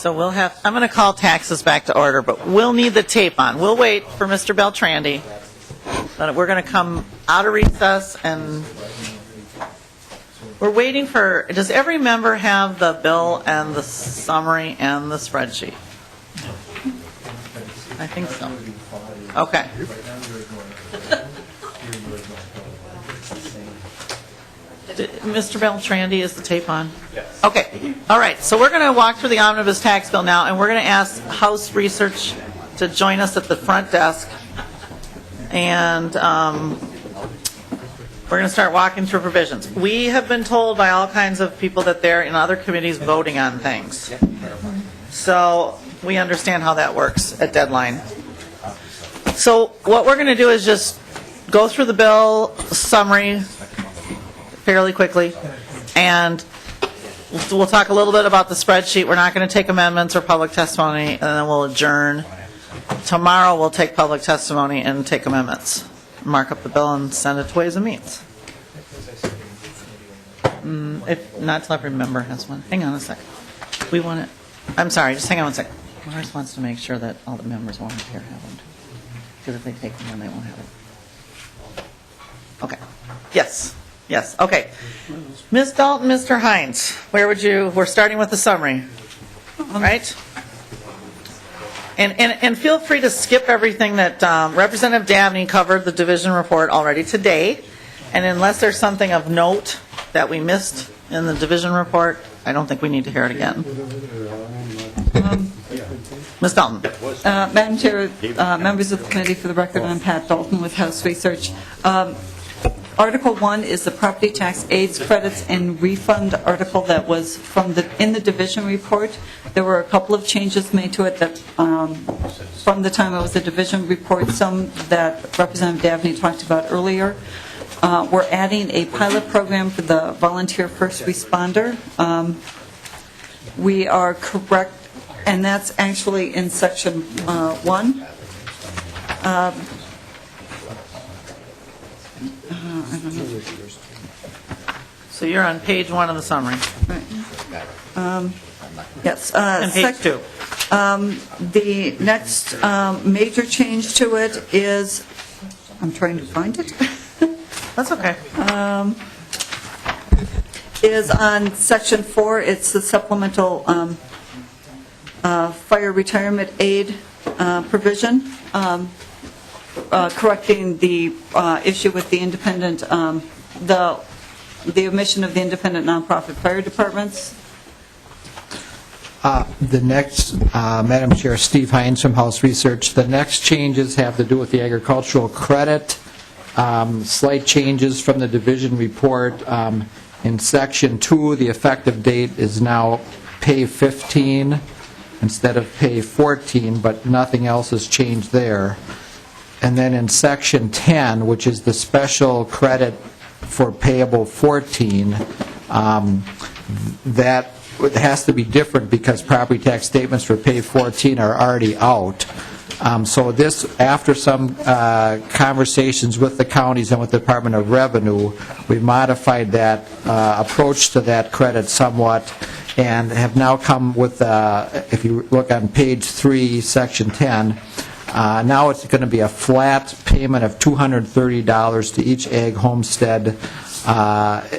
So I'm going to call taxes back to order, but we'll need the tape on. We'll wait for Mr. Beltrandi. But we're going to come out of recess, and we're waiting for, does every member have the bill and the summary and the spreadsheet? I think so. Okay. Mr. Beltrandi, is the tape on? Yes. Okay. All right. So we're going to walk through the Omnibus Tax Bill now, and we're going to ask House Research to join us at the front desk. And we're going to start walking through provisions. We have been told by all kinds of people that they're in other committees voting on things. So we understand how that works at deadline. So what we're going to do is just go through the bill summary fairly quickly, and we'll talk a little bit about the spreadsheet. We're not going to take amendments or public testimony, and then we'll adjourn. Tomorrow we'll take public testimony and take amendments. Mark up the bill and send it to Ways and Means. If not till every member has one. Hang on a second. We want it. I'm sorry, just hang on one second. Morris wants to make sure that all the members wanted here have one. Because if they take one, they won't have it. Okay. Yes. Yes. Okay. Ms. Dalton, Mr. Hines, we're starting with the summary. Right? And feel free to skip everything that Representative Dabney covered the division report already today. And unless there's something of note that we missed in the division report, I don't think we need to hear it again. Ms. Dalton. Madam Chair, members of the committee, for the record, I'm Pat Dalton with House Research. Article 1 is the property tax aids, credits, and refund article that was in the division report. There were a couple of changes made to it that from the time it was a division report, some that Representative Dabney talked about earlier. We're adding a pilot program for the volunteer first responder. We are correct, and that's actually in section 1. So you're on page 1 of the summary. Right. Yes. And page 2. The next major change to it is, I'm trying to find it. That's okay. Is on section 4. It's the supplemental fire retirement aid provision, correcting the issue with the independent, the omission of the independent nonprofit fire departments. The next, Madam Chair, Steve Hines from House Research. The next changes have to do with the agricultural credit. Slight changes from the division report. In section 2, the effective date is now pay 15 instead of pay 14, but nothing else has changed there. And then in section 10, which is the special credit for payable 14, that has to be different because property tax statements for pay 14 are already out. So this, after some conversations with the counties and with the Department of Revenue, we modified that approach to that credit somewhat and have now come with, if you look on page 3, section 10, now it's going to be a flat payment of $230 to each ag homestead,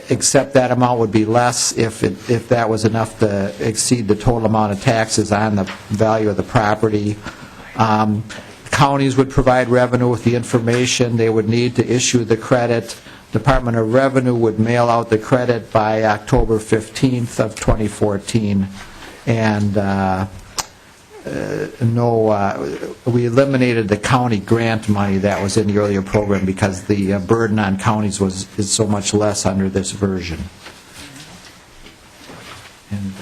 except that amount would be less if that was enough to exceed the total amount of taxes on the value of the property. Counties would provide revenue with the information they would need to issue the credit. Department of Revenue would mail out the credit by October 15th of 2014. And we eliminated the county grant money that was in the earlier program because the burden on counties is so much less under this version. And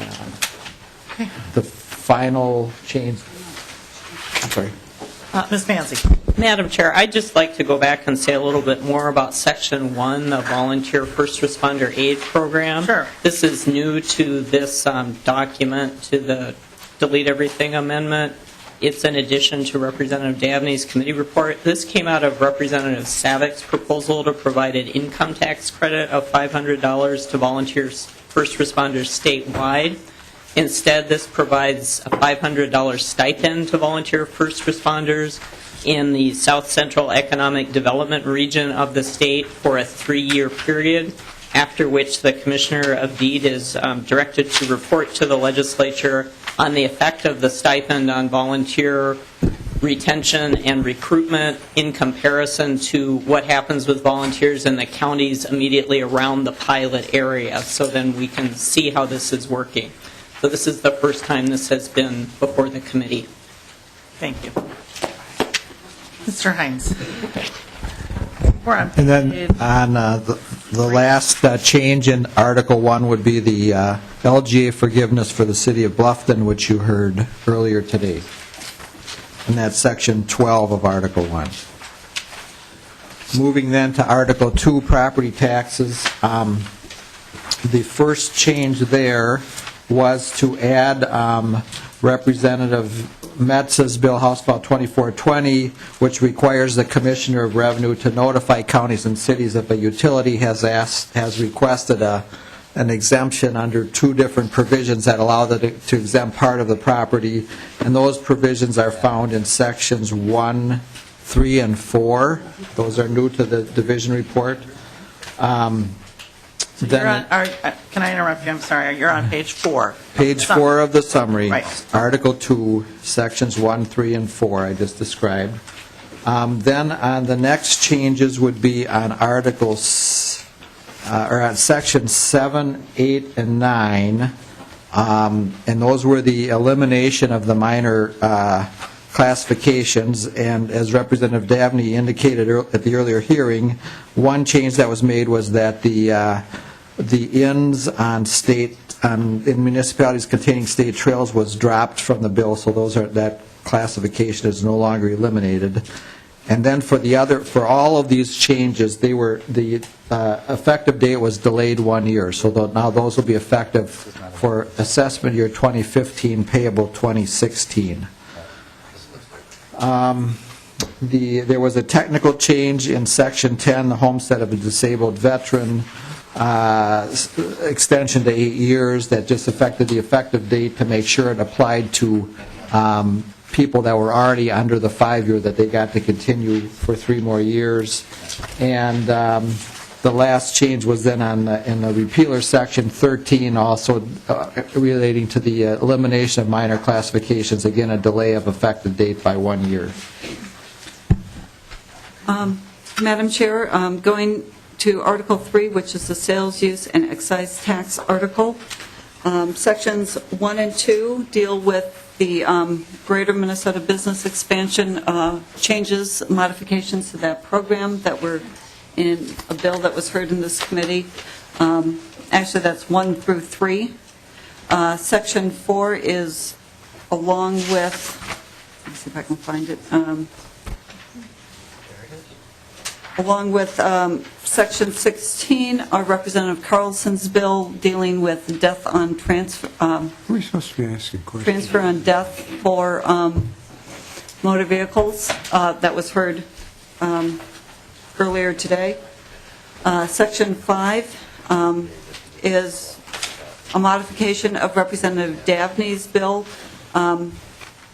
the final change. I'm sorry. Ms. Manzi. Madam Chair, I'd just like to go back and say a little bit more about Section 1, the Volunteer First Responder Aid Program. Sure. This is new to this document, to the Delete Everything Amendment. It's in addition to Representative Dabney's committee report. This came out of Representative Savik's proposal to provide an income tax credit of $500 to volunteers, first responders statewide. Instead, this provides a $500 stipend to volunteer first responders in the South Central Economic Development region of the state for a 3-year period, after which the Commissioner of Deed is directed to report to the legislature on the effect of the stipend on volunteer retention and recruitment in comparison to what happens with volunteers in the counties immediately around the pilot area, so then we can see how this is working. So this is the first time this has been before the committee. Thank you. Mr. Hines. We're on And then page- on the last change in Article 1 would be the LGA forgiveness for the city of Bluffton, which you heard earlier today. And that's Section 12 of Article 1. Moving then to Article 2, property taxes. The first change there was to add Representative Metz's Bill House Bill 2420, which requires the Commissioner of Revenue to notify counties and cities if a utility has requested an exemption under 2 different provisions that allow them to exempt part of the property, and those provisions are found in Sections 1, 3, and 4. Those are new to the division report. You're on, can I interrupt you? I'm sorry. You're on page 4. Page 4 of the summary, Right. Article 2, Sections 1, 3, and 4 I just described. Then on the next changes would be on Articles, or on Sections 7, 8, and 9, and those were the elimination of the minor classifications, and as Representative Dabney indicated at the earlier hearing, one change that was made was that the inns on in municipalities containing state trails was dropped from the bill, so that classification is no longer eliminated. And then for all of these changes, the effective date was delayed 1 year, so now those will be effective for assessment year 2015, payable 2016. There was a technical change in Section 10, the homestead of a disabled veteran, extension to 8 years that just affected the effective date to make sure it applied to people that were already under the 5-year, that they got to continue for 3 more years. And the last change was then in the repealer, Section 13, also relating to the elimination of minor classifications, again, a delay of effective date by 1 year. Madam Chair, going to Article 3, which is the sales use and excise tax article. Sections 1 and 2 deal with the Greater Minnesota Business Expansion changes, modifications to that program that were in a bill that was heard in this committee. Actually, that's 1 through 3. Section 4 is along with, let's see if I can find it, along with Section 16, our Representative Carlson's bill dealing with death on transfer, We're supposed to be asking questions. transfer on death for motor vehicles that was heard earlier today. Section 5 is a modification of Representative Dabney's bill,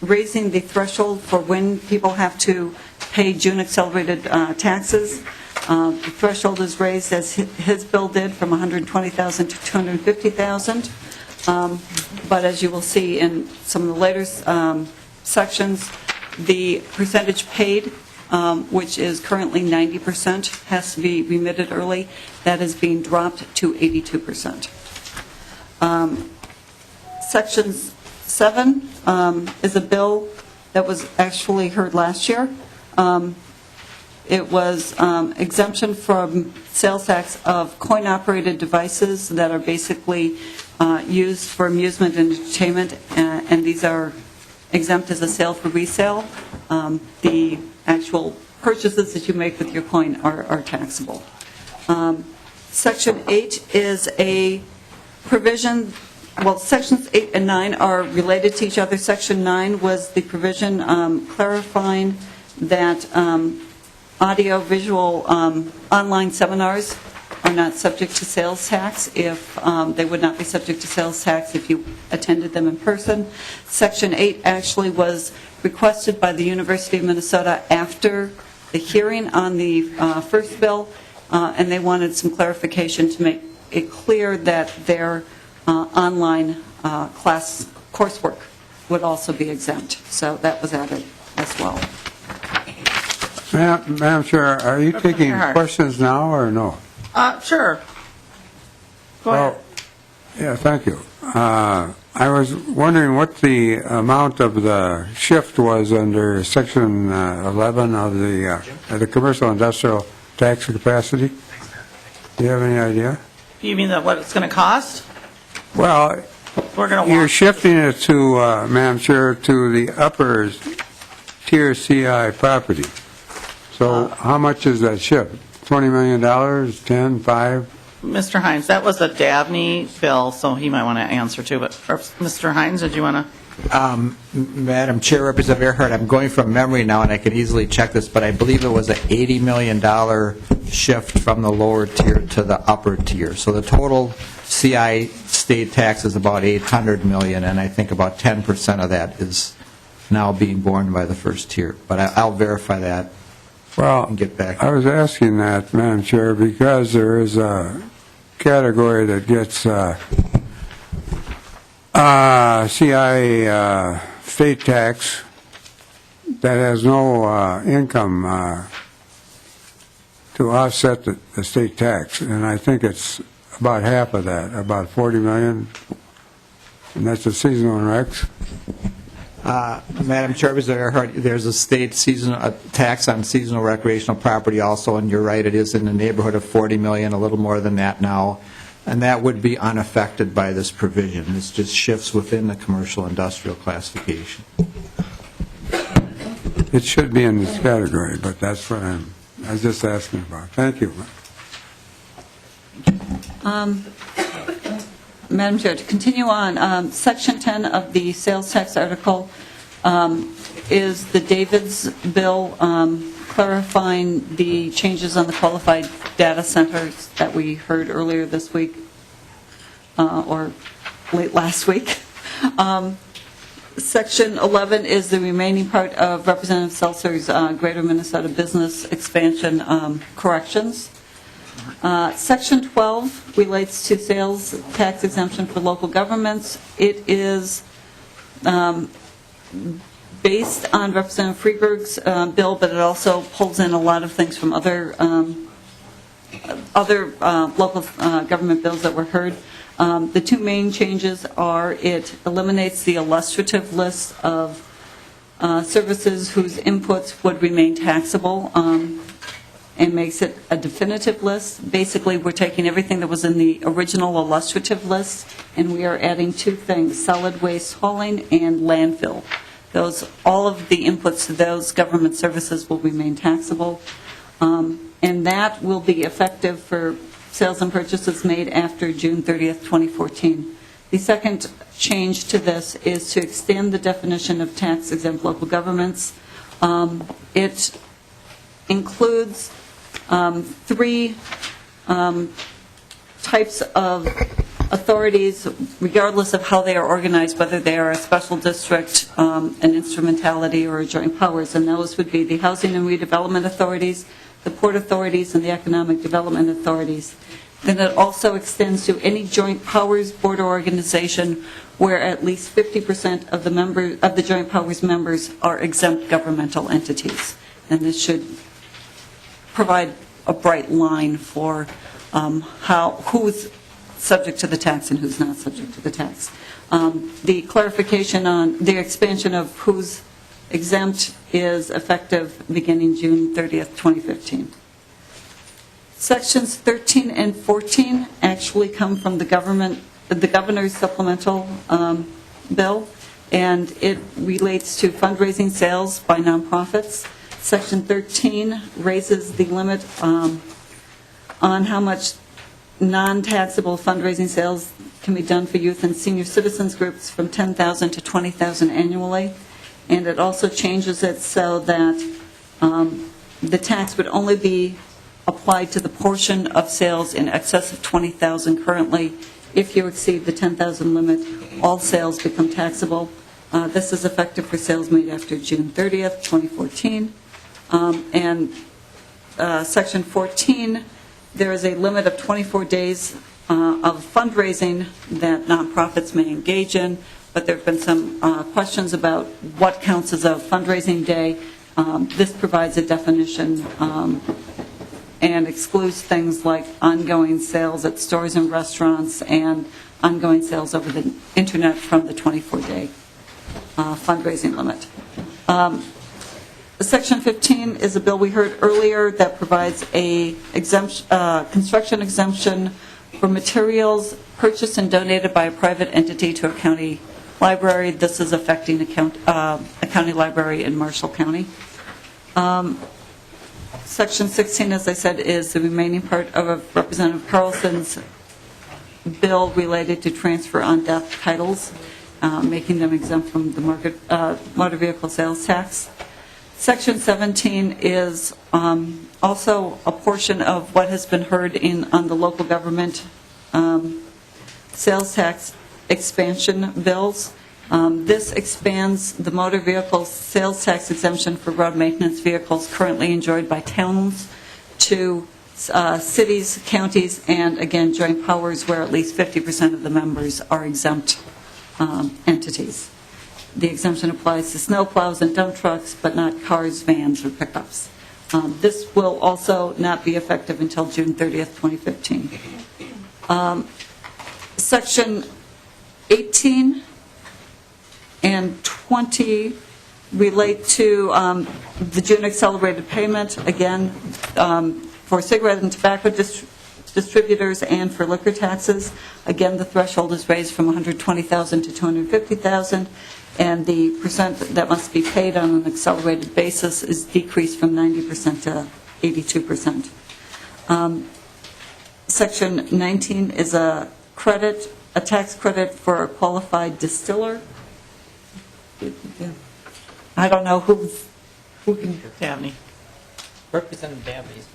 raising the threshold for when people have to pay June accelerated taxes. The threshold is raised, as his bill did, from $120,000 to $250,000. But as you will see in some of the later sections, the percentage paid, which is currently 90%, has to be remitted early. That is being dropped to 82%. Section 7 is a bill that was actually heard last year. It was exemption from sales tax of coin-operated devices that are basically used for amusement and entertainment, and these are exempt as a sale for resale. The actual purchases that you make with your coin are taxable. Section 8 is a provision, well, Sections 8 and 9 are related to each other. Section 9 was the provision clarifying that audio-visual online seminars are not subject to sales tax if they would not be subject to sales tax if you attended them in person. Section 8 actually was requested by the University of Minnesota after the hearing on the first bill, and they wanted some clarification to make it clear that their online class coursework would also be exempt. So that was added as well. Madam Chair, are you taking Hart. questions now or no? Sure. Go ahead. Yeah, thank you. I was wondering what the amount of the shift was under Section 11 of the Commercial Industrial Tax Capacity. Do you have any idea? You mean that what it's going to cost? Well, We're going to you're walk. shifting it to, Madam Chair, to the upper tier CI property. So how much is that shift? $20 million, 10, 5? Mr. Hines, that was a Dabney bill, so he might want to answer too. But Mr. Hines, did you want to? Madam Chair, Representative Earhart, I'm going from memory now, and I can easily check this, but I believe it was an $80 million shift from the lower tier to the upper tier. So the total CI state tax is about $800 million, and I think about 10% of that is now being borne by the first tier. But I'll verify that. Well, And get back. I was asking that, Madam Chair, because there is a category that gets CI state tax that has no income to offset the state tax, and I think it's about half of that, about 40 million, and that's the seasonal recs. Madam Chair, Representative Earhart, there's a state seasonal tax on seasonal recreational property also, and you're right, it is in the neighborhood of 40 million, a little more than that now, and that would be unaffected by this provision. This just shifts within the commercial industrial classification. It should be in this category, but that's what I was just asking about. Thank you. Madam Chair, to continue on, Section 10 of the sales tax article is the David's bill clarifying the changes on the qualified data centers that we heard earlier this week or late last week. Section 11 is the remaining part of Representative Seltzer's Greater Minnesota Business Expansion corrections. Section 12 relates to sales tax exemption for local governments. It is based on Representative Freeberg's bill, but it also pulls in a lot of things from other local government bills that were heard. The two main changes are it eliminates the illustrative list of services whose inputs would remain taxable and makes it a definitive list. Basically, we're taking everything that was in the original illustrative list, and we are adding two things, solid waste hauling and landfill. All of the inputs to those government services will remain taxable, and that will be effective for sales and purchases made after June 30th, 2014. The second change to this is to extend the definition of tax-exempt local governments. It includes three types of authorities, regardless of how they are organized, whether they are a special district, an instrumentality, or a joint powers, and those would be the housing and redevelopment authorities, the port authorities, and the economic development authorities. Then it also extends to any joint powers board or organization where at least 50% of the joint powers members are exempt governmental entities, and this should provide a bright line for who's subject to the tax and who's not subject to the tax. The clarification on the expansion of who's exempt is effective beginning June 30th, 2015. Sections 13 and 14 actually come from the governor's supplemental bill, and it relates to fundraising sales by nonprofits. Section 13 raises the limit on how much non-taxable fundraising sales can be done for youth and senior citizens groups from $10,000 to $20,000 annually. And it also changes it so that the tax would only be applied to the portion of sales in excess of $20,000 currently. If you exceed the $10,000 limit, all sales become taxable. This is effective for sales made after June 30th, 2014. And Section 14, there is a limit of 24 days of fundraising that nonprofits may engage in, but there have been some questions about what counts as a fundraising day. This provides a definition and excludes things like ongoing sales at stores and restaurants and ongoing sales over the internet from the 24-day fundraising limit. Section 15 is a bill we heard earlier that provides a construction exemption for materials purchased and donated by a private entity to a county library. This is affecting a county library in Marshall County. Section 16, as I said, is the remaining part of Representative Carlson's bill related to transfer on death titles, making them exempt from the motor vehicle sales tax. Section 17 is also a portion of what has been heard on the local government sales tax expansion bills. This expands the motor vehicle sales tax exemption for road maintenance vehicles currently enjoyed by towns to cities, counties, and again, joint powers where at least 50% of the members are exempt entities. The exemption applies to snowplows and dump trucks, but not cars, vans, or pickups. This will also not be effective until June 30th, 2015. Section 18 and 20 relate to the June accelerated payment, again, for cigarette and tobacco distributors and for liquor taxes. Again, the threshold is raised from $120,000 to $250,000, and the percent that must be paid on an accelerated basis is decreased from 90% to 82%. Section 19 is a tax credit for a qualified distiller. I don't know who can. Dabney. Representative Dabney's.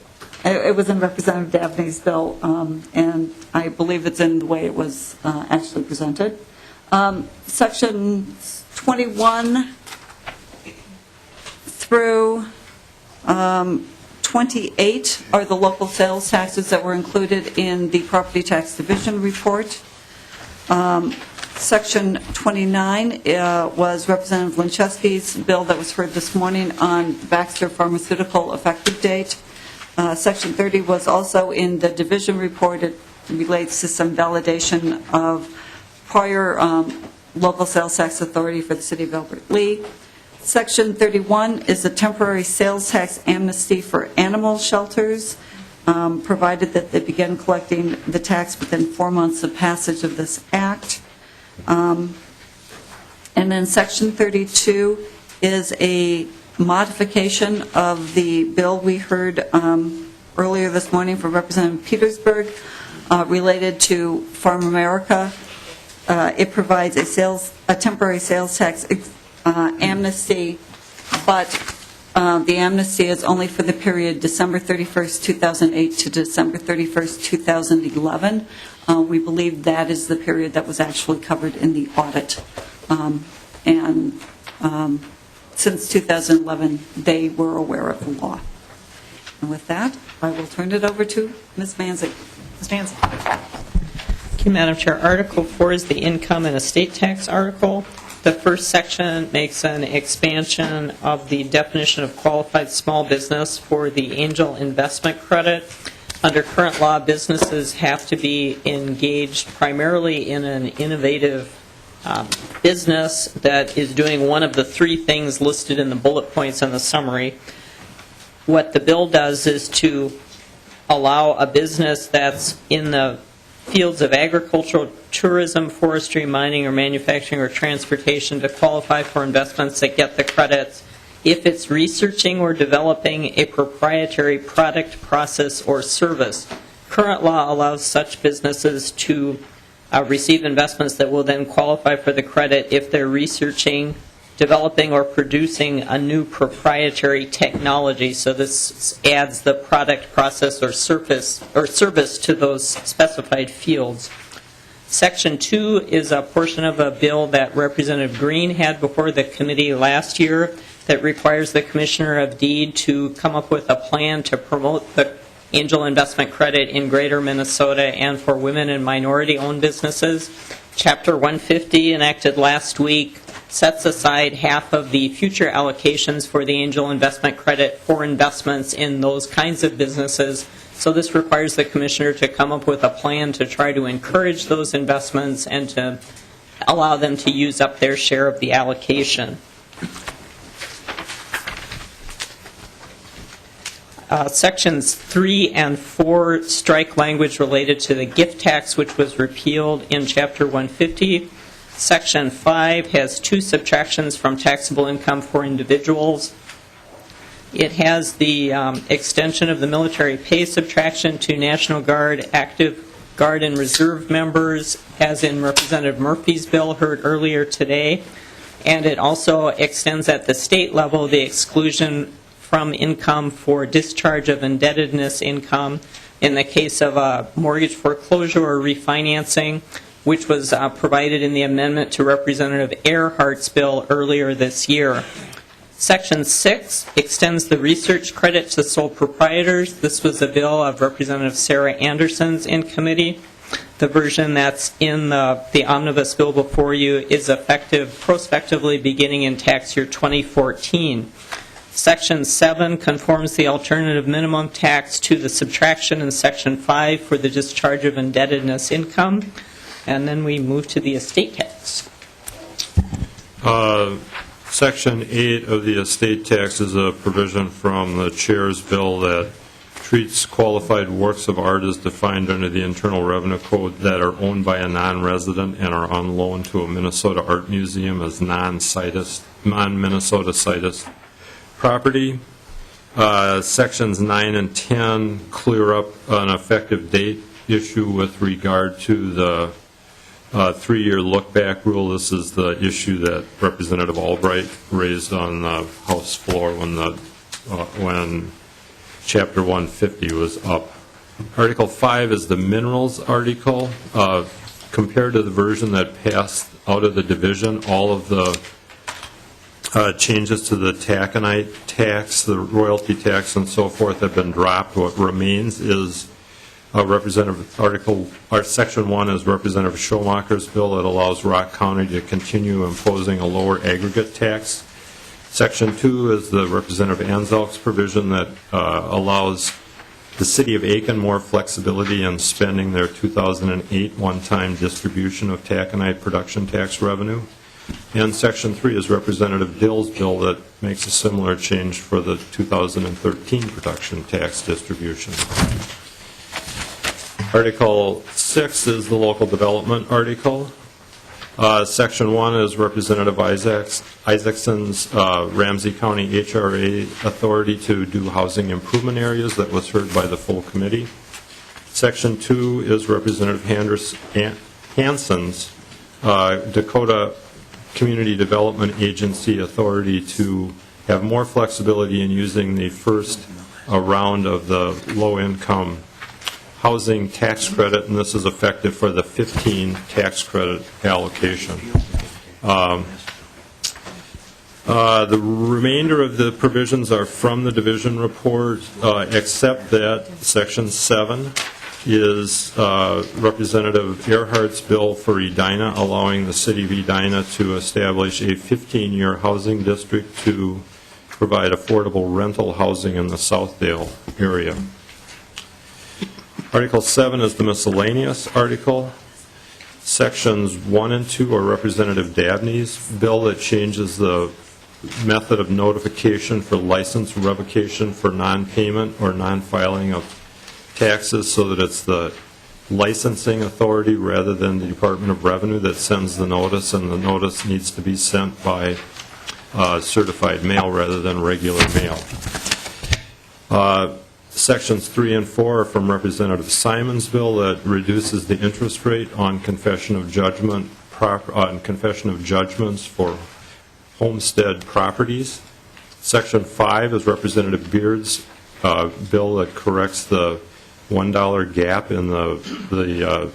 It was in Representative Dabney's bill, and I believe it's in the way it was actually presented. Section 21 through 28 are the local sales taxes that were included in the Property Tax Division report. Section 29 was Representative Linchewski's bill that was heard this morning on Baxter Pharmaceutical effective date. Section 30 was also in the division report. It relates to some validation of prior local sales tax authority for the city of Albert Lea. Section 31 is a temporary sales tax amnesty for animal shelters, provided that they begin collecting the tax within 4 months of passage of this act. And then Section 32 is a modification of the bill we heard earlier this morning from Representative Petersburg related to Farm America. It provides a temporary sales tax amnesty, but the amnesty is only for the period December 31st, 2008 to December 31st, 2011. We believe that is the period that was actually covered in the audit. And since 2011, they were aware of the law. And with that, I will turn it over to Ms. Manzik. Ms. Nancy. Thank you, Madam Chair. Article 4 is the income and estate tax article. The first section makes an expansion of the definition of qualified small business for the angel investment credit. Under current law, businesses have to be engaged primarily in an innovative business that is doing one of the 3 things listed in the bullet points in the summary. What the bill does is to allow a business that's in the fields of agricultural, tourism, forestry, mining, or manufacturing, or transportation to qualify for investments that get the credits if it's researching or developing a proprietary product, process, or service. Current law allows such businesses to receive investments that will then qualify for the credit if they're researching developing or producing a new proprietary technology. So this adds the product, process, or service to those specified fields. Section 2 is a portion of a bill that Representative Green had before the committee last year that requires the Commissioner of Deed to come up with a plan to promote the angel investment credit in Greater Minnesota and for women and minority-owned businesses. Chapter 150, enacted last week, sets aside half of the future allocations for the angel investment credit for investments in those kinds of businesses. So this requires the Commissioner to come up with a plan to try to encourage those investments and to allow them to use up their share of the allocation. Sections 3 and 4 strike language related to the gift tax, which was repealed in Chapter 150. Section 5 has 2 subtractions from taxable income for individuals. It has the extension of the military pay subtraction to National Guard, active Guard, and Reserve members, as in Representative Murphy's bill heard earlier today. And it also extends at the state level the exclusion from income for discharge of indebtedness income in the case of a mortgage foreclosure or refinancing, which was provided in the amendment to Representative Earhart's bill earlier this year. Section 6 extends the research credit to sole proprietors. This was a bill of Representative Sarah Anderson's in committee. The version that's in the omnibus bill before you is effective prospectively beginning in tax year 2014. Section 7 conforms the alternative minimum tax to the subtraction in Section 5 for the discharge of indebtedness income. And then we move to the estate tax. Section 8 of the estate tax is a provision from the chair's bill that treats qualified works of art as defined under the Internal Revenue Code that are owned by a non-resident and are on loan to a Minnesota art museum as non-Minnesota situs property. Sections 9 and 10 clear up an effective date issue with regard to the 3-year look-back rule. This is the issue that Representative Albright raised on the House floor when Chapter 150 was up. Article 5 is the minerals article. Compared to the version that passed out of the division, all of the changes to the taconite tax, the royalty tax, and so forth have been dropped. What remains is Section 1 is Representative Schomacher's bill that allows Rock County to continue imposing a lower aggregate tax. Section 2 is the Representative Anzelk's provision that allows the City of Aiken more flexibility in spending their 2008 one-time distribution of taconite production tax revenue. And Section 3 is Representative Dill's bill that makes a similar change for the 2013 production tax distribution. Article 6 is the local development article. Section 1 is Representative Isaacson's Ramsey County HRA authority to do housing improvement areas that was heard by the full committee. Section 2 is Representative Hanson's Dakota Community Development Agency authority to have more flexibility in using the first round of the low-income housing tax credit, and this is effective for the 15 tax credit allocation. The remainder of the provisions are from the division report, except that Section 7 is Representative Earhart's bill for Edina, allowing the city of Edina to establish a 15-year housing district to provide affordable rental housing in the Southdale area. Article 7 is the miscellaneous article. Sections 1 and 2 are Representative Dabney's bill that changes the method of notification for license revocation for non-payment or non-filing of taxes, so that it's the licensing authority rather than the Department of Revenue that sends the notice, and the notice needs to be sent by certified mail rather than regular mail. Sections 3 and 4 are from Representative Simon's bill that reduces the interest rate on confession of judgment, on confession of judgments for homestead properties. Section 5 is Representative Beard's bill that corrects the $1 gap in the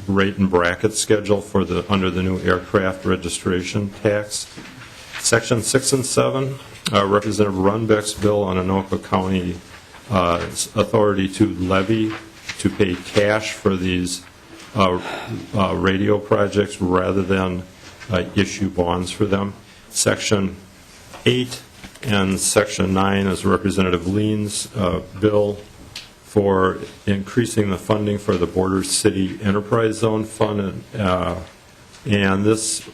rate and bracket schedule for under the new aircraft registration tax. Section 6 and 7, Representative Runbeck's bill on Anoka County authority to levy, to pay cash for these radio projects rather than issue bonds for them. Section 8 and Section 9 is Representative Lean's bill for increasing the funding for the Border City Enterprise Zone Fund. And this,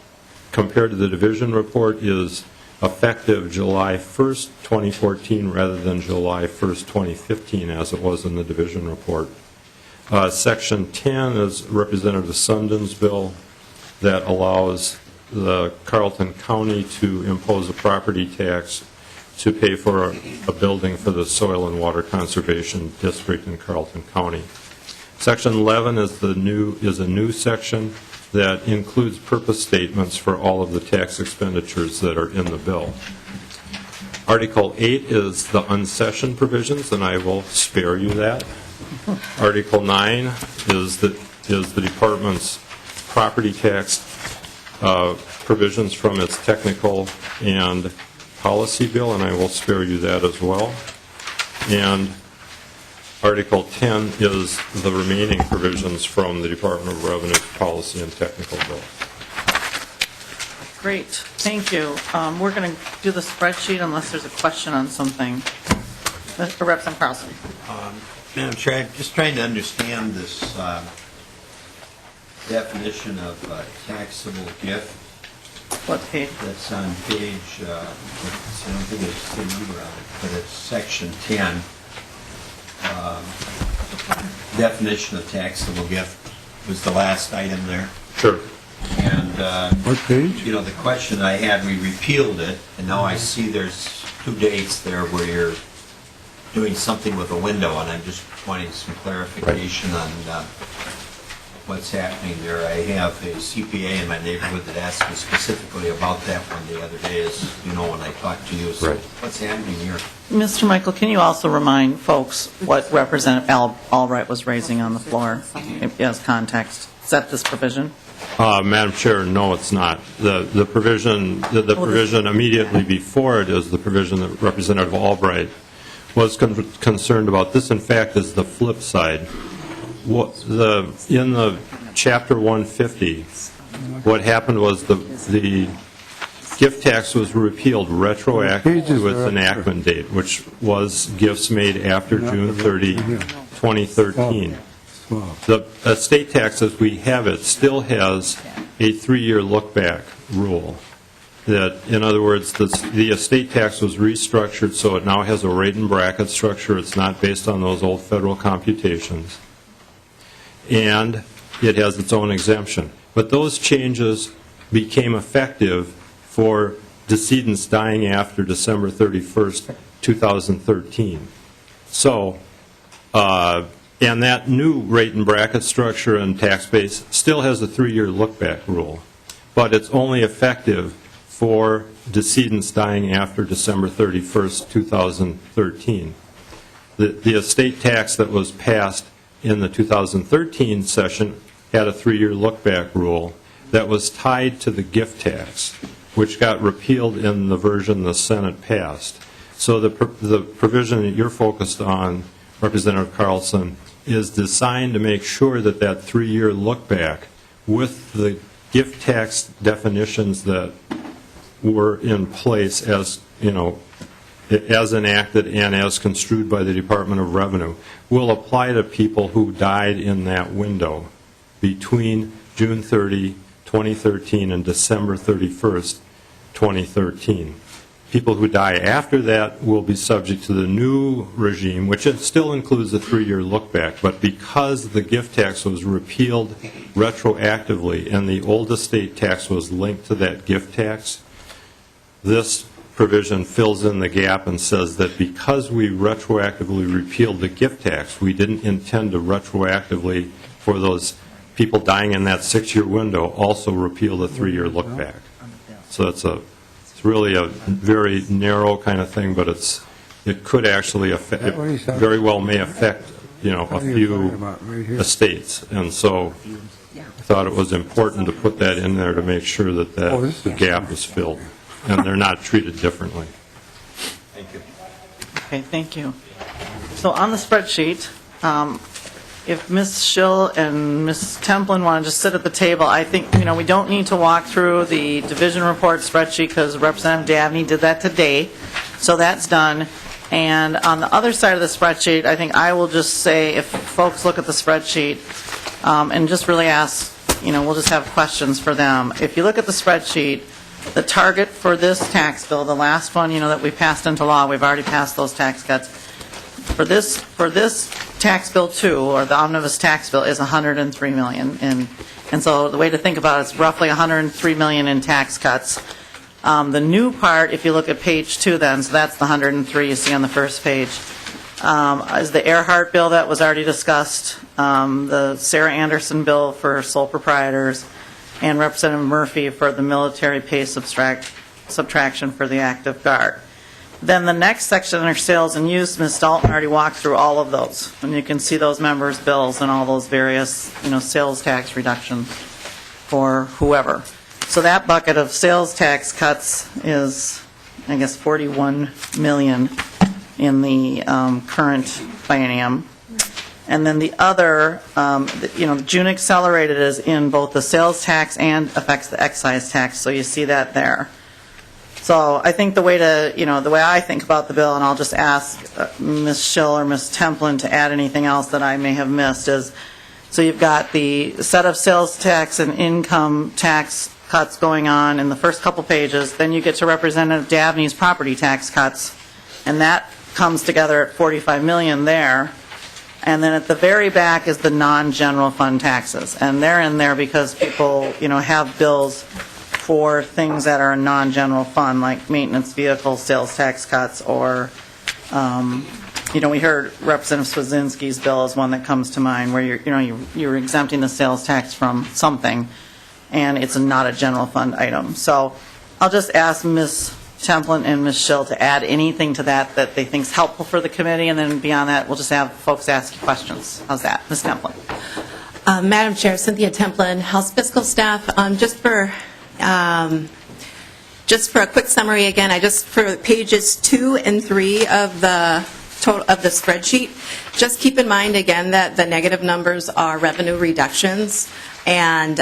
compared to the division report, is effective July 1st, 2014, rather than July 1st, 2015, as it was in the division report. Section 10 is Representative Sundin's bill that allows the Carleton County to impose a property tax to pay for a building for the Soil and Water Conservation District in Carleton County. Section 11 is a new section that includes purpose statements for all of the tax expenditures that are in the bill. Article 8 is the unsession provisions, and I will spare you that. Article 9 is the department's property tax provisions from its technical and policy bill, and I will spare you that as well. And Article 10 is the remaining provisions from the Department of Revenue's policy and technical bill. Great, thank you. We're going to do the spreadsheet unless there's a question on something. Mr. Representative Carlson. Madam Chair, I'm just trying to understand this definition of taxable gift. What page? That's on page, I don't think it's the number on it, but it's section 10. Definition of taxable gift was the last item there. Sure. And, What page? you know, the question I had, we repealed it, and now I see there's 2 dates there where you're doing something with a window, and I'm just wanting some clarification on what's happening there. I have a CPA in my neighborhood that asked me specifically about that one the other day, as you know, when I talked to you. So Right. what's happening here? Mr. Michael, can you also remind folks what Representative Albright was raising on the floor as context? Is that this provision? Madam Chair, no, it's not. The provision immediately before it is the provision that Representative Albright was concerned about. This, in fact, is the flip side. In the Chapter 150, what happened was the gift tax was repealed retroactive to its enactment date, which was gifts made after June 30, 2013. The estate tax, as we have it, still has a 3-year look-back rule. That, in other words, the estate tax was restructured, so it now has a rate and bracket structure. It's not based on those old federal computations. And it has its own exemption. But those changes became effective for decedents dying after December 31st, 2013. So, and that new rate and bracket structure and tax base still has a 3-year look-back rule, but it's only effective for decedents dying after December 31st, 2013. The estate tax that was passed in the 2013 session had a 3-year look-back rule that was tied to the gift tax, which got repealed in the version the Senate passed. So the provision that you're focused on, Representative Carlson, is designed to make sure that that 3-year look-back with the gift tax definitions that were in place as, as enacted and as construed by the Department of Revenue will apply to people who died in that window between June 30, 2013 and December 31st, 2013. People who die after that will be subject to the new regime, which it still includes a 3-year look-back, but because the gift tax was repealed retroactively and the old estate tax was linked to that gift tax, this provision fills in the gap and says that because we retroactively repealed the gift tax, we didn't intend to retroactively, for those people dying in that 6-year window, also repeal the 3-year look-back. So it's a It's really a very narrow kind of thing, but it could actually affect, it very well may affect, a few estates. And so I thought it was important to put that in there to make sure that that gap is filled, and they're not treated differently. Thank you. Okay, thank you. So on the spreadsheet, if Ms. Schill and Ms. Templin want to just sit at the table, I think, we don't need to walk through the division report spreadsheet because Representative Dabney did that today, so that's done. And on the other side of the spreadsheet, I think I will just say, if folks look at the spreadsheet and just really ask, we'll just have questions for them. If you look at the spreadsheet, the target for this tax bill, the last one, that we passed into law, we've already passed those tax cuts. For this tax bill 2, or the omnibus tax bill, is $103 million. And so the way to think about it is roughly $103 million in tax cuts. The new part, if you look at page 2 then, so that's the 103 you see on the first page, is the Earhart bill that was already discussed, the Sarah Anderson bill for sole proprietors, and Representative Murphy for the military pay subtraction for the active guard. Then the next section are sales and use. Ms. Dalton already walked through all of those. And you can see those members' bills and all those various, sales tax reductions for whoever. So that bucket of sales tax cuts is, I guess, $41 million in the current biennium. And then the other, June accelerated is in both the sales tax and affects the excise tax. So you see that there. So I think the way I think about the bill, and I'll just ask Ms. Schill or Ms. Templin to add anything else that I may have missed, is so you've got the set of sales tax and income tax cuts going on in the first couple pages. Then you get to Representative Dabney's property tax cuts, and that comes together at $45 million there. And then at the very back is the non-general fund taxes, and they're in there because people, have bills for things that are a non-general fund, like maintenance vehicle sales tax cuts, or, we heard Representative Swazinski's bill is one that comes to mind, where you're exempting the sales tax from something, and it's not a general fund item. So I'll just ask Ms. Templin and Ms. Schill to add anything to that they think is helpful for the committee, and then beyond that, we'll just have folks ask questions. How's that? Ms. Templin. Madam Chair, Cynthia Templin, House Fiscal Staff. Just for a quick summary again, for pages 2 and 3 of the total of the spreadsheet, just keep in mind again that the negative numbers are revenue reductions, and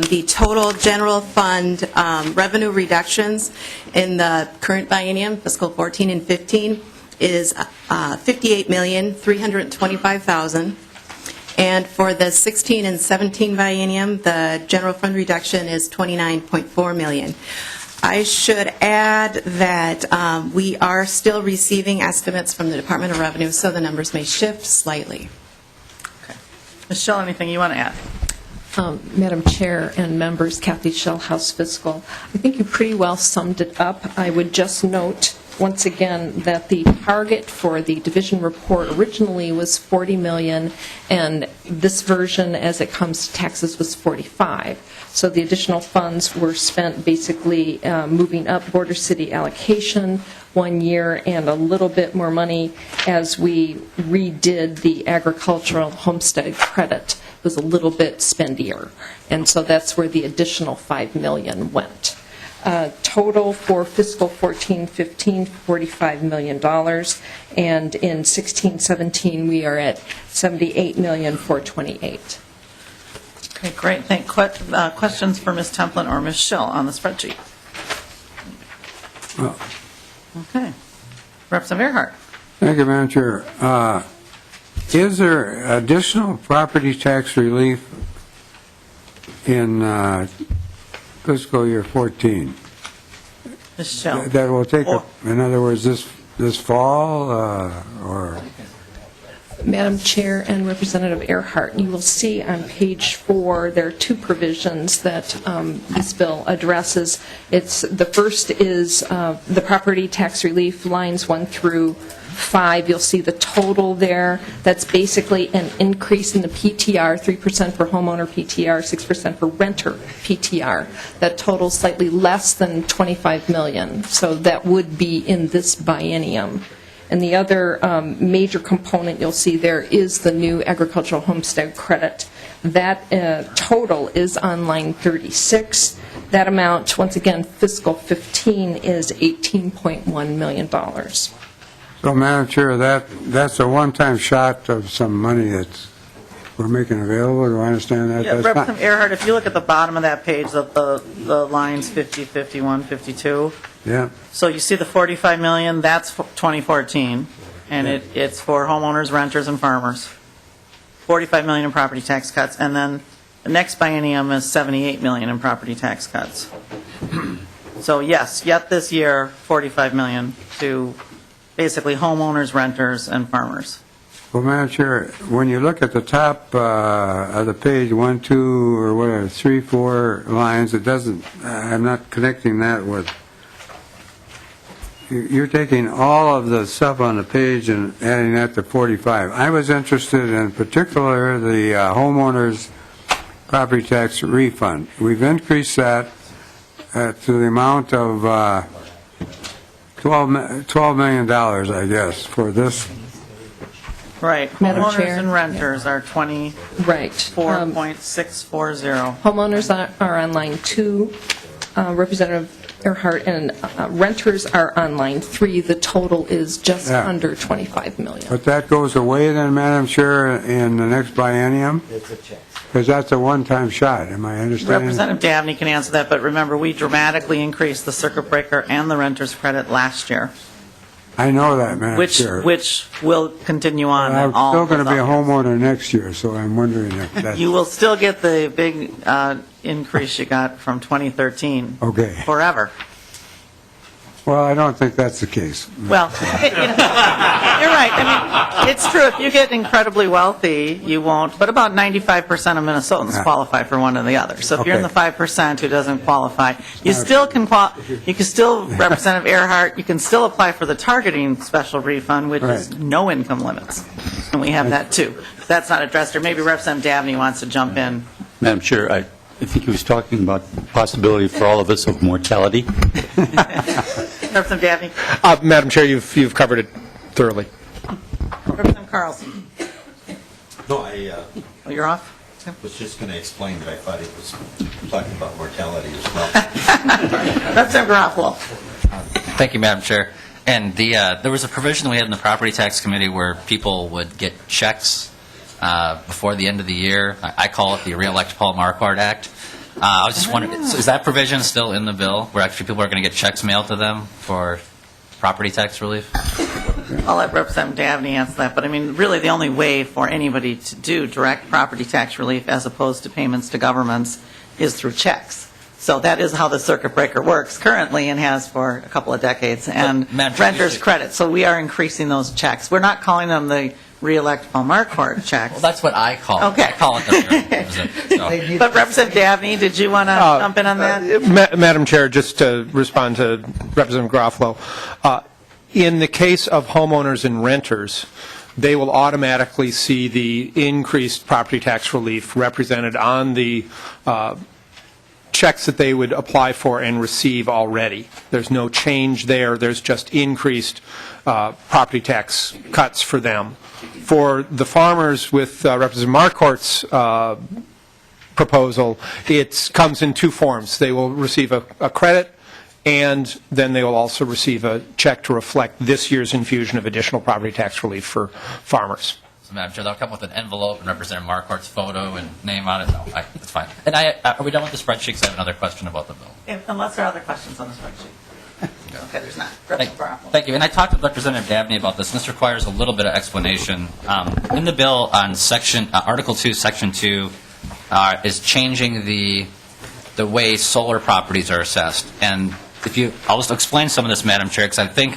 the total general fund revenue reductions in the current biennium, fiscal 14 and 15, is $58,325,000. And for the 16 and 17 biennium, the general fund reduction is $29.4 million. I should add that we are still receiving estimates from the Department of Revenue, so the numbers may shift slightly. Okay. Ms. Schill, anything you want to add? Madam Chair and members, Kathy Schill, House Fiscal. I think you pretty well summed it up. I would just note once again that the target for the division report originally was $40 million, and this version, as it comes to taxes, was $45. So the additional funds were spent basically moving up border city allocation 1 year and a little bit more money as we redid the agricultural homestead credit. It was a little bit spendier, and so that's where the additional $5 million went. Total for fiscal 14-15, $45 million, and in 16-17 we are at $78 million for 28. Okay, great. Questions for Ms. Templin or Ms. Schill on the spreadsheet? Okay. Representative Earhart. Thank you, Madam Chair. Is there additional property tax relief in fiscal year 14? Ms. Schill. That will take, in other words, this fall, or? Madam Chair and Representative Earhart, you will see on page 4, there are two provisions that this bill addresses. The first is the property tax relief lines 1 through 5. You'll see the total there. That's basically an increase in the PTR, 3% for homeowner PTR, 6% for renter PTR. That totals slightly less than $25 million. So that would be in this biennium. And the other major component you'll see there is the new agricultural homestead credit. That total is on line 36. That amount, once again, fiscal 15, is $18.1 million. So, Madam Chair, that's a one-time shot of some money that we're making available. Do I understand that? Yeah, That's not- Representative Earhart, if you look at the bottom of that page, the lines 50, 51, 52, Yeah. so you see the 45 million, that's 2014, and it's for homeowners, renters, and farmers. 45 million in property tax cuts, and then the next biennium is 78 million in property tax cuts. So yes, yet this year, 45 million to basically homeowners, renters, and farmers. Well, Madam Chair, when you look at the top of the page, 1, 2, or whatever, 3, 4 lines, it doesn't, I'm not connecting that with, you're taking all of the stuff on the page and adding that to 45. I was interested in particular the homeowners property tax refund. We've increased that to the amount of $12 million, I guess, for this. Right. Madam Homeowners Chair. and renters are 24.640. Homeowners are on line 2, Representative Earhart, and renters are on line 3. The total is just Yeah. under $25 million. But that goes away then, Madam Chair, in the next biennium? Because that's a one-time shot, am I understanding? Representative Dabney can answer that, but remember, we dramatically increased the circuit breaker and the renter's credit last year, I know that, Madam which Chair. will continue on. I'm all still going to be a those years. homeowner next year, so I'm wondering if that's... You will still get the big increase you got from 2013 Okay. forever. Well, I don't think that's the case. Well, you're right. I mean, it's true. If you get incredibly wealthy, you won't. But about 95% of Minnesotans qualify for one or the other. So if you're in the Okay. 5% who doesn't qualify, you still can you can still, Representative Earhart, you can still apply for the targeting special refund, which is Right. no income limits. And we have that too. That's not addressed. Or maybe Representative Dabney wants to jump in. Madam Chair, I think he was talking about the possibility for all of us of mortality. Representative Dabney. Madam Chair, you've covered it thoroughly. Representative Carlson. No, I Oh, you're off? was just going to explain that I thought he was talking about mortality as well. Representative Garofalo. Thank you, Madam Chair. And there was a provision we had in the Property Tax Committee where people would get checks before the end of the year. I call it the Re-elect Paul Marquardt Act. I was just wondering, so is that provision still in the bill, where actually people are going to get checks mailed to them for property tax relief? I'll let Representative Dabney answer that, but I mean, really, the only way for anybody to do direct property tax relief as opposed to payments to governments is through checks. So that is how the circuit breaker works currently and has for a couple of decades, and Madam Chair, renter's credit. So we are increasing those checks. We're not calling them the re-elect Paul Marquardt checks. Well, that's what I call it. Okay. I call it the so. But Representative Dabney, did you want to jump in on that? Madam Chair, just to respond to Representative Garofalo, in the case of homeowners and renters, they will automatically see the increased property tax relief represented on the checks that they would apply for and receive already. There's no change there. There's just increased property tax cuts for them. For the farmers, with Representative Marquardt's proposal, it comes in two forms. They will receive a credit, and then they will also receive a check to reflect this year's infusion of additional property tax relief for farmers. So, Madam Chair, they'll come with an envelope and Representative Marquardt's photo and name on it. No, it's fine. And are we done with the spreadsheet? 'Cause I have another question about the bill. Unless there are other questions on the spreadsheet. Okay, there's not. Representative Garofalo. Thank you. And I talked with Representative Dabney about this. This requires a little bit of explanation. In the bill on Article 2, Section 2, is changing the way solar properties are assessed. And I'll just explain some of this, Madam Chair, because I think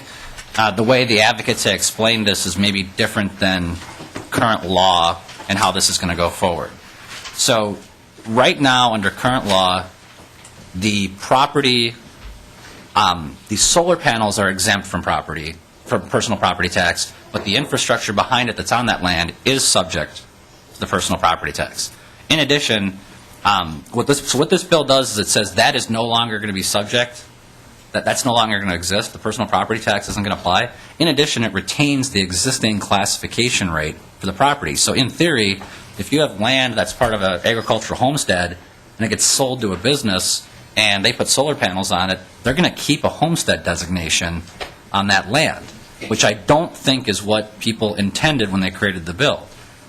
the way the advocates have explained this is maybe different than current law and how this is going to go forward. So right now, under current law, the property, the solar panels are exempt from personal property tax, but the infrastructure behind it that's on that land is subject to the personal property tax. In addition, what this bill does is it says that is no longer going to be subject, that's no longer going to exist. The personal property tax isn't going to apply. In addition, it retains the existing classification rate for the property. So in theory, if you have land that's part of an agricultural homestead and it gets sold to a business and they put solar panels on it, they're going to keep a homestead designation on that land, which I don't think is what people intended when they created the bill.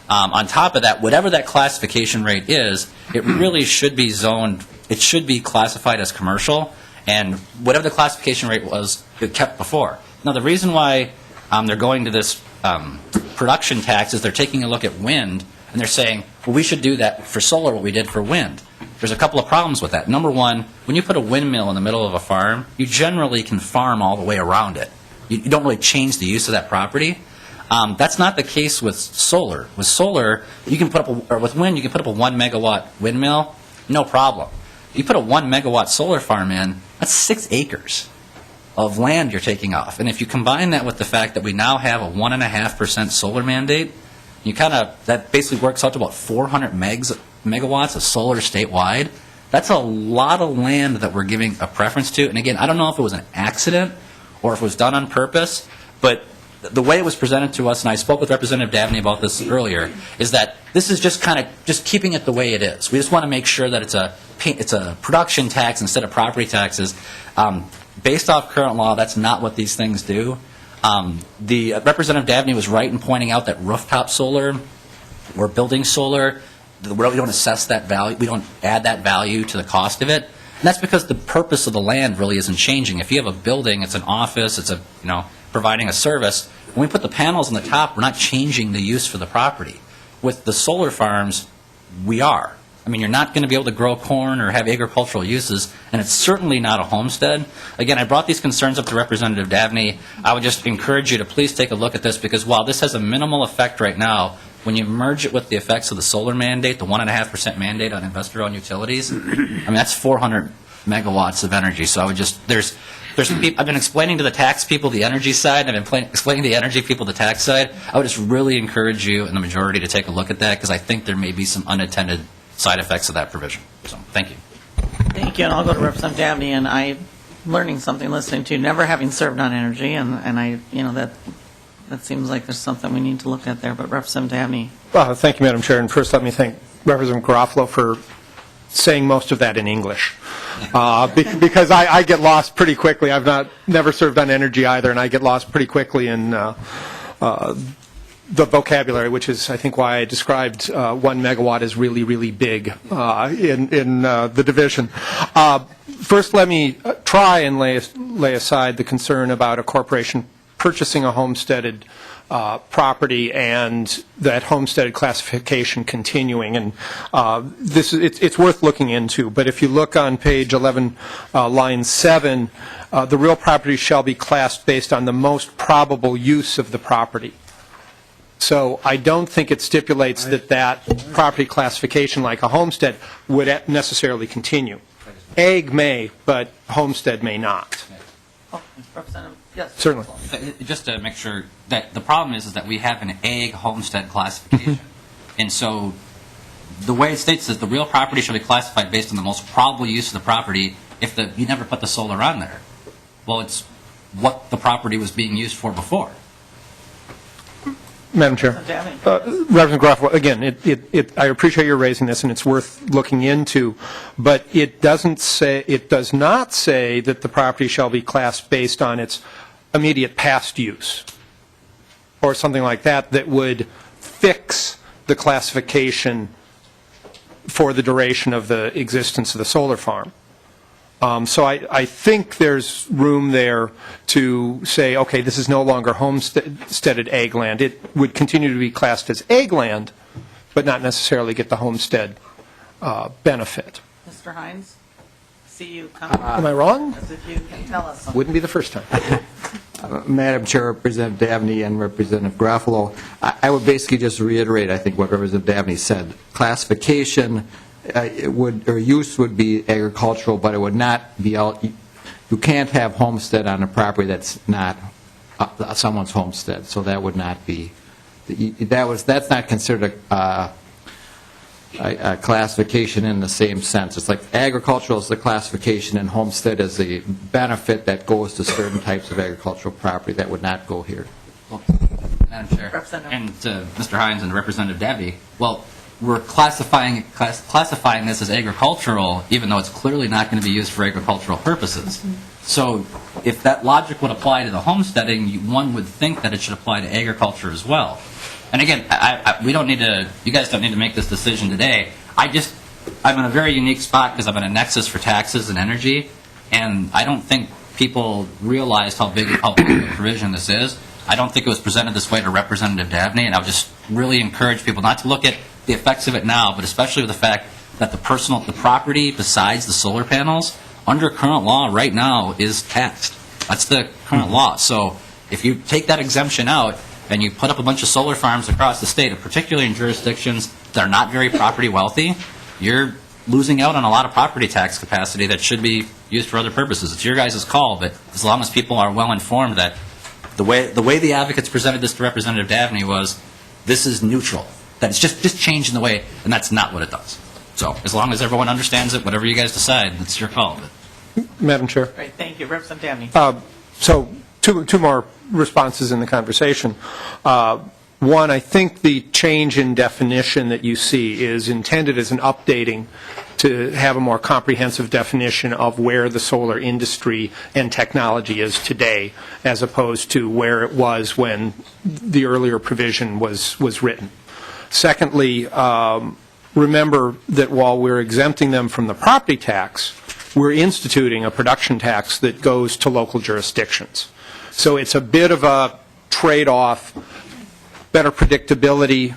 On top of that, whatever that classification rate is, it really should be zoned, it should be classified as commercial, and whatever the classification rate was, it kept before. Now, the reason why they're going to this production tax is they're taking a look at wind, and they're saying, well, we should do that for solar what we did for wind. There's a couple of problems with that. Number one, when you put a windmill in the middle of a farm, you generally can farm all the way around it. You don't really change the use of that property. That's not the case with solar. With solar, you can put up, or with wind, you can put up a 1 megawatt windmill, no problem. You put a 1 megawatt solar farm in, that's 6 acres of land you're taking off. And if you combine that with the fact that we now have a 1.5% solar mandate, you that basically works out to about 400 megawatts of solar statewide. That's a lot of land that we're giving a preference to. And again, I don't know if it was an accident or if it was done on purpose, but the way it was presented to us, and I spoke with Representative Dabney about this earlier, is that this is just just keeping it the way it is. We just want to make sure that it's a production tax instead of property taxes. Based off current law, that's not what these things do. The Representative Dabney was right in pointing out that rooftop solar or building solar, we don't assess that value, we don't add that value to the cost of it. And that's because the purpose of the land really isn't changing. If you have a building, it's an office, it's providing a service. When we put the panels on the top, we're not changing the use for the property. With the solar farms, we are. I mean, you're not going to be able to grow corn or have agricultural uses, and it's certainly not a homestead. Again, I brought these concerns up to Representative Dabney. I would just encourage you to please take a look at this, because while this has a minimal effect right now, when you merge it with the effects of the solar mandate, the 1.5% mandate on investor-owned utilities, I mean, that's 400 megawatts of energy. So I would just, I've been explaining to the tax people the energy side, I've been explaining to the energy people the tax side. I would just really encourage you and the majority to take a look at that, because I think there may be some unintended side effects of that provision. So, thank you. Thank you, and I'll go to Representative Dabney, and I'm learning something listening to you, never having served on energy, and I, that seems like there's something we need to look at there, but Representative Dabney. Well, thank you, Madam Chair, and first let me thank Representative Garofalo for saying most of that in English, because I get lost pretty quickly. I've never served on energy either, and I get lost pretty quickly in the vocabulary, which is, I think, why I described 1 megawatt as really, really big in the division. First, let me try and lay aside the concern about a corporation purchasing a homesteaded property and that homesteaded classification continuing. And it's worth looking into. But if you look on page 11, line 7, the real property shall be classed based on the most probable use of the property. So I don't think it stipulates that property classification, like a homestead, would necessarily continue. Ag may, but homestead may not. Oh, Representative, yes. Certainly. Just to make sure, that the problem is that we have an ag homestead classification. And so the way it states is the real property shall be classified based on the most probable use of the property if you never put the solar on there. Well, it's what the property was being used for before. Madam Chair, Representative Garofalo, again, I appreciate your raising this, and it's worth looking into, but it does not say that the property shall be classed based on its immediate past use, or something like that would fix the classification for the duration of the existence of the solar farm. So I think there's room there to say, okay, this is no longer homesteaded ag land. It would continue to be classed as ag land, but not necessarily get the homestead benefit. Mr. Hines, see you come. Am I wrong? As if you can tell us something. Wouldn't be the first time. Madam Chair, Representative Dabney, and Representative Garofalo, I would basically just reiterate, I think, what Representative Dabney said. Classification or use would be agricultural, but it would not be out. You can't have homestead on a property that's not someone's homestead, so that would not be. That's not considered a classification in the same sense. It's like agricultural is the classification and homestead is the benefit that goes to certain types of agricultural property that would not go here. Well, Madam Chair, and to Mr. Hines and Representative Dabney, well, we're classifying this as agricultural, even though it's clearly not going to be used for agricultural purposes. So if that logic would apply to the homesteading, one would think that it should apply to agriculture as well. And again, we don't need to. You guys don't need to make this decision today. I'm in a very unique spot because I'm in a nexus for taxes and energy, and I don't think people realized how big a provision this is. I don't think it was presented this way to Representative Dabney, and I would just really encourage people not to look at the effects of it now, but especially with the fact that the property besides the solar panels, under current law right now, is taxed. That's the current law. So if you take that exemption out and you put up a bunch of solar farms across the state, particularly in jurisdictions that are not very property wealthy, you're losing out on a lot of property tax capacity that should be used for other purposes. It's your guys' call, but as long as people are well informed that the way the advocates presented this to Representative Dabney was, this is neutral, that it's just changing the way, and that's not what it does. So as long as everyone understands it, whatever you guys decide, it's your call. Madam Chair. Great, thank you. Representative Dabney. So two more responses in the conversation. One, I think the change in definition that you see is intended as an updating to have a more comprehensive definition of where the solar industry and technology is today, as opposed to where it was when the earlier provision was written. Secondly, remember that while we're exempting them from the property tax, we're instituting a production tax that goes to local jurisdictions. So it's a bit of a trade-off, better predictability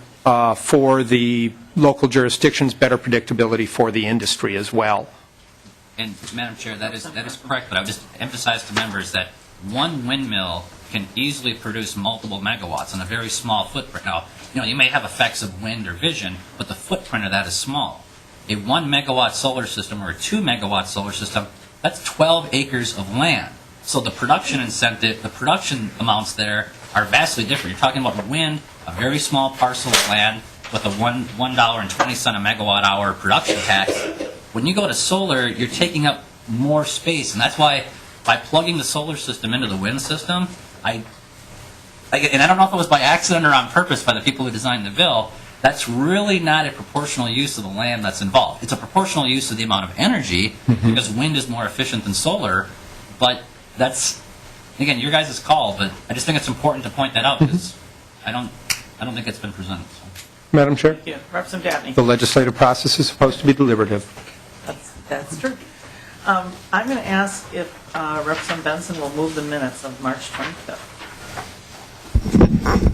for the local jurisdictions, better predictability for the industry as well. And Madam Chair, that is correct, but I would just emphasize to members that one windmill can easily produce multiple megawatts on a very small footprint. Now, you may have effects of wind or vision, but the footprint of that is small. A 1 megawatt solar system or a 2 megawatt solar system, that's 12 acres of land. So the production incentive, the production amounts there are vastly different. You're talking about wind, a very small parcel of land with a $1.20 a megawatt hour production tax. When you go to solar, you're taking up more space, and that's why by plugging the solar system into the wind system, and I don't know if it was by accident or on purpose by the people who designed the bill, that's really not a proportional use of the land that's involved. It's a proportional use of the amount of energy because wind is more efficient than solar, but that's, again, your guys' call, but I just think it's important to point that out because I don't think it's been presented. So. Madam Chair? Thank you. Representative Dabney. The legislative process is supposed to be deliberative. That's true. I'm going to ask if Representative Benson will move the minutes of March 25th.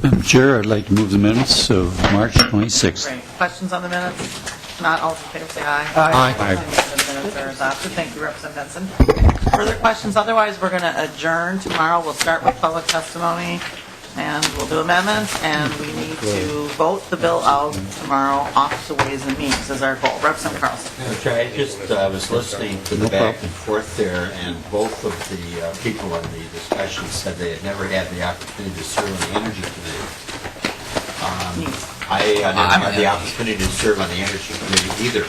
Madam Chair, I'd like to move the minutes of March 26th. Great. Questions on the minutes? Not all in favor, say aye. Aye. The minutes are adopted. Thank you, Representative Benson. Further questions? Otherwise, we're going to adjourn tomorrow. We'll start with public testimony, and we'll do amendments, and we need to vote the bill out tomorrow off to Ways and Means is our goal. Representative Carlson. Okay, I just was listening to the back and forth there, and both of the people in the discussion said they had never had the opportunity to serve on the Energy Committee. I didn't have the opportunity to serve on the Energy Committee either,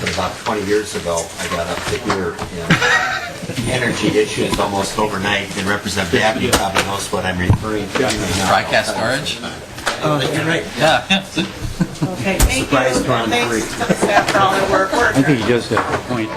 but about 20 years ago, I got up to here in energy issues almost overnight, and Representative Dabney probably knows what I'm referring to. Broadcast storage? You're right. Yeah. Okay, thank you. Thanks to the staff for all their work. I think he does have a point.